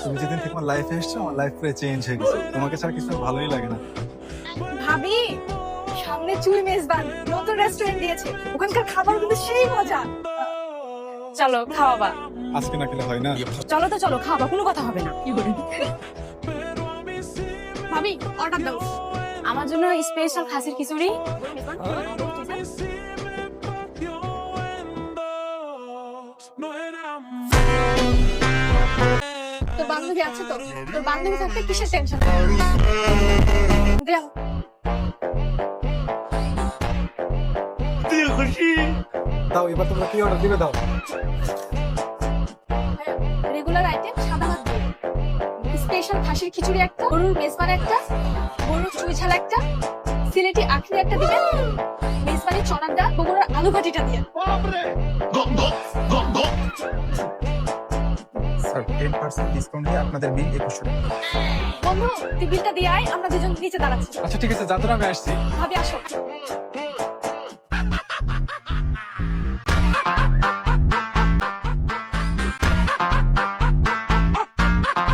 তুমি যেদিন থেকে আমার লাইফে এসছো আমার লাইফ পুরো চেঞ্জ হয়ে গেছে। তোমাকে ছাড়া কিছু ভালোই লাগে না। ভাবি সামনে চুই মেজবান নতুন রেস্টুরেন্ট দিয়েছে, ওখানকার খাবার কিন্তু সেই মজা। চলো খাওয়াবা। আজকে না খেলে হয় না। চলো তো চলো খাওয়াবা, কোনো কথা হবে না। ভাবি অর্ডার দাও। আমার জন্য স্পেশাল খাসির খিচুড়ি। তোর বান্ধবী আছে তো? তোর বান্ধবী থাকতে কিসের টেনশন? দেও। দাও এবার তোমরা কি অর্ডার দিবে দাও। রেগুলার আইটেম সাদা ভাত দিয়ে, স্পেশাল খাসির খিচুড়ি একটা, গরুর মেজবান একটা, গরুর চুই ঝাল একটা, সিলেটি আখনি একটা দিবেন, মেজবানি চনার ডাল, বগুড়ার আলু ভাটিটা দিয়ে। স্যার 10% ডিসকাউন্ট দিয়ে আপনাদের বিল 2100 টাকা। বন্ধু তুই বিলটা দিয়ে আয়, আমরা দুজন নিচে দাঁড়াচ্ছি। আচ্ছা ঠিক আছে, যাদের আমি আসছি। ভাবি আসো।